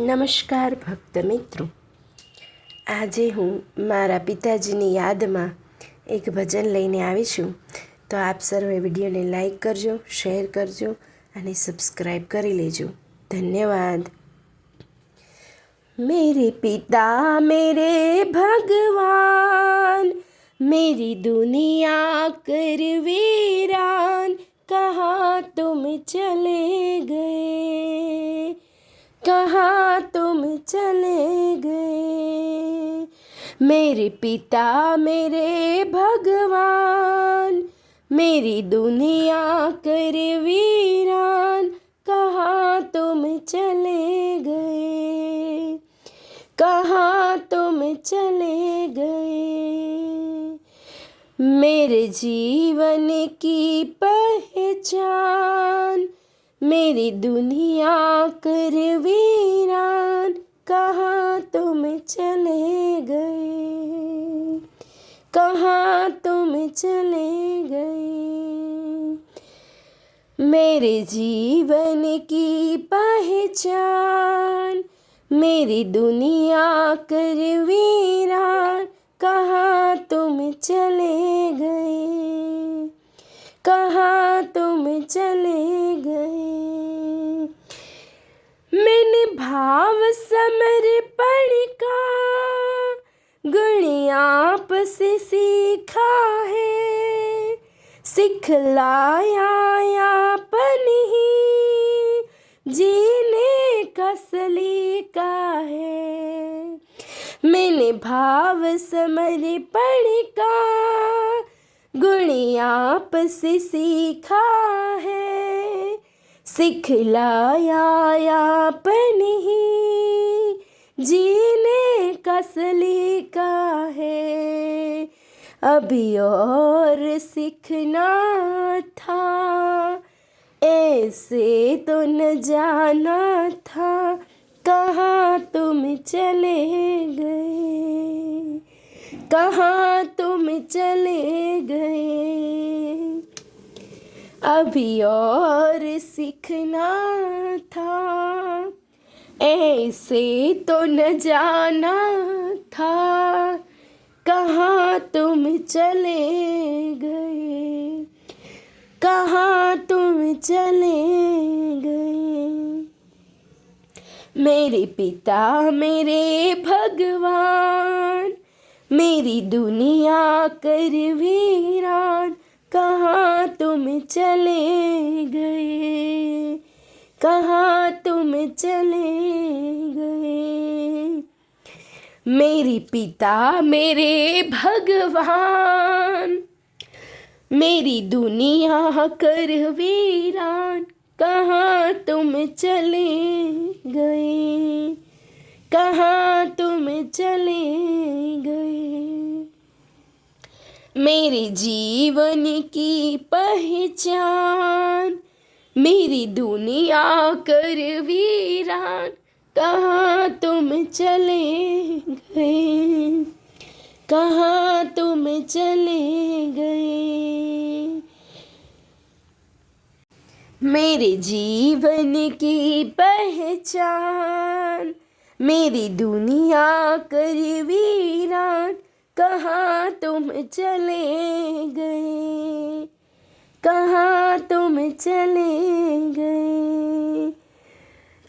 નમસ્કાર ભક્ત મિત્રો, આજે હું મારા પિતાજીની યાદમાં એક ભજન લઈને આવી છું. તો આપ સર્વે વિડીયોને લાઈક કરજો, શેર કરજો અને સબસ્ક્રાઈબ કરી લેજો. ધન્યવાદ. मेरे पिता मेरे भगवान, मेरी दुनिया कर वीरान, कहाँ तुम चले गए, कहाँ तुम चले गए. मेरे पिता मेरे भगवान, मेरी दुनिया कर वीरान, कहाँ तुम चले गए, कहाँ तुम चले गए. मेरे जीवन की पहचान, मेरी दुनिया कर वीरान, कहाँ तुम चले गए, कहाँ तुम चले गए. मेरे जीवन की पहचान, मेरी दुनिया कर वीरान, कहाँ तुम चले गए, कहाँ तुम चले गए. मैंने भाव समर्पण का गुण आप से सीखा है, सिखलाया आपने ही जीने का सलीका है. मैंने भाव समर्पण का गुण आप से सीखा है, सिखलाया आपने ही जीने का सलीका है. अभी और सीखना था, ऐसे तो न जाना था, कहाँ तुम चले गए, कहाँ तुम चले गए. अभी और सीखना था, ऐसे तो न जाना था, कहाँ तुम चले गए, कहाँ तुम चले गए. मेरे पिता मेरे भगवान, मेरी दुनिया कर वीरान, कहाँ तुम चले गए, कहाँ तुम चले गए. मेरे पिता मेरे भगवान, मेरी दुनिया कर वीरान, कहाँ तुम चले गए, कहाँ तुम चले गए. मेरे जीवन की पहचान, मेरी दुनिया कर वीरान, कहाँ तुम चले गए, कहाँ तुम चले गए. मेरे जीवन की पहचान, मेरी दुनिया कर वीरान, कहाँ तुम चले गए, कहाँ तुम चले गए.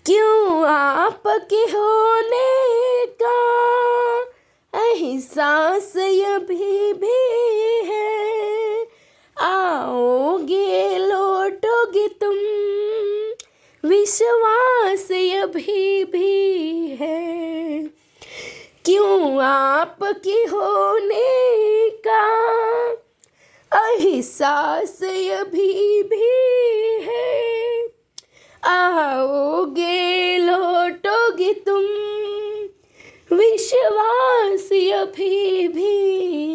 क्यों आपके होने का एहसास अभी भी है, आओगे लौटोगे तुम, विश्वास अभी भी है. क्यों आपके होने का एहसास अभी भी है, आओगे लौटोगे तुम, विश्वास अभी भी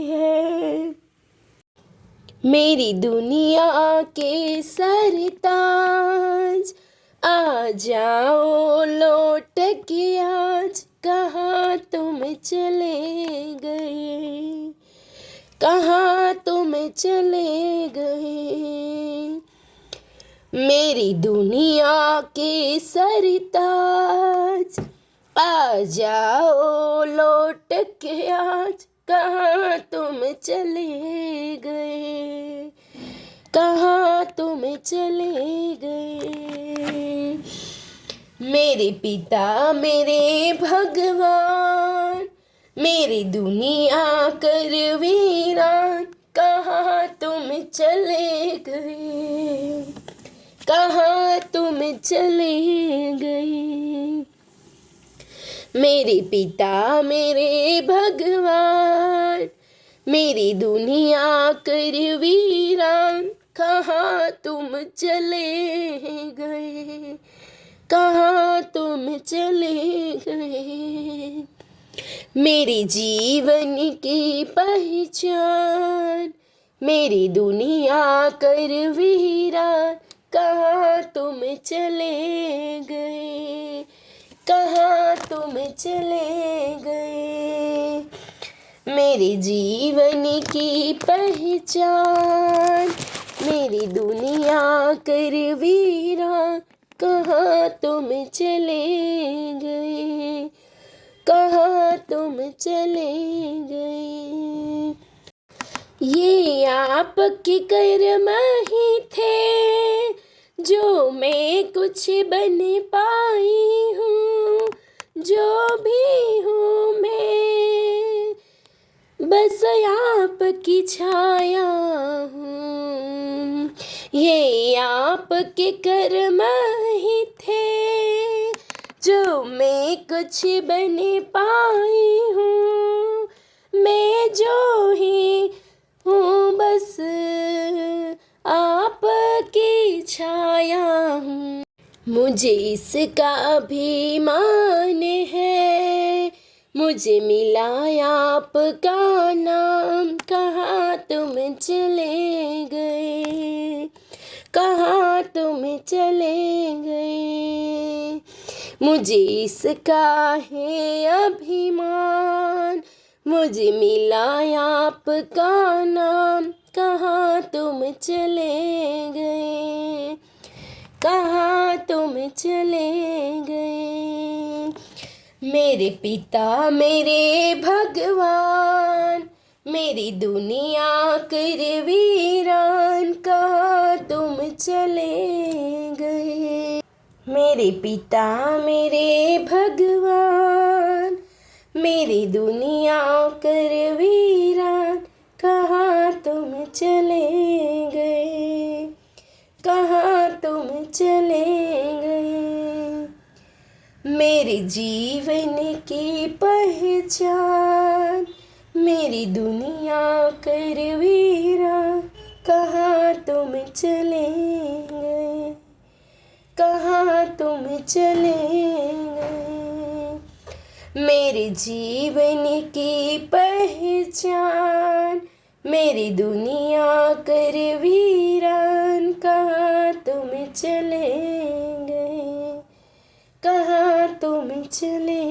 है. मेरी दुनिया के सरताज, आ जाओ लौट के आज, कहाँ तुम चले गए, कहाँ तुम चले गए. मेरी दुनिया के सरताज, आ जाओ लौट के आज, कहाँ तुम चले गए, कहाँ तुम चले गए। मेरे पिता मेरे भगवान, मेरी दुनिया कर वीरान, कहाँ तुम चले गए, कहाँ तुम चले गए। मेरे पिता मेरे भगवान, मेरी दुनिया कर वीरान, कहाँ तुम चले गए, कहाँ तुम चले गए। मेरे जीवन की पहचान, मेरी दुनिया कर वीरान, कहाँ तुम चले गए, कहाँ तुम चले गए। मेरे जीवन की पहचान, मेरी दुनिया कर वीरान, कहाँ तुम चले गए, कहाँ तुम चले गए। ये आपके कर्म ही थे जो मैं कुछ बन पाई हूँ, जो भी हूँ मैं बस आपकी छाया हूँ। ये आपके कर्म ही थे जो मैं कुछ बन पाई हूँ, मैं जो ही हूँ बस आपकी छाया हूँ। मुझे इसका अभिमान है, मुझे मिला आपका नाम, कहाँ तुम चले गए, कहाँ तुम चले गए। मुझे इसका है अभिमान, मुझे मिला आपका नाम, कहाँ तुम चले गए, कहाँ तुम चले गए। मेरे पिता मेरे भगवान, मेरी दुनिया कर वीरान, कहाँ तुम चले गए। मेरे पिता मेरे भगवान, मेरी दुनिया कर वीरान, कहाँ तुम चले गए, कहाँ तुम चले गए। मेरे जीवन की पहचान, मेरी दुनिया कर वीरान, कहाँ तुम चले गए, कहाँ तुम चले गए। मेरे जीवन की पहचान, मेरी दुनिया कर वीरान, कहाँ तुम चले गए, कहाँ तुम चले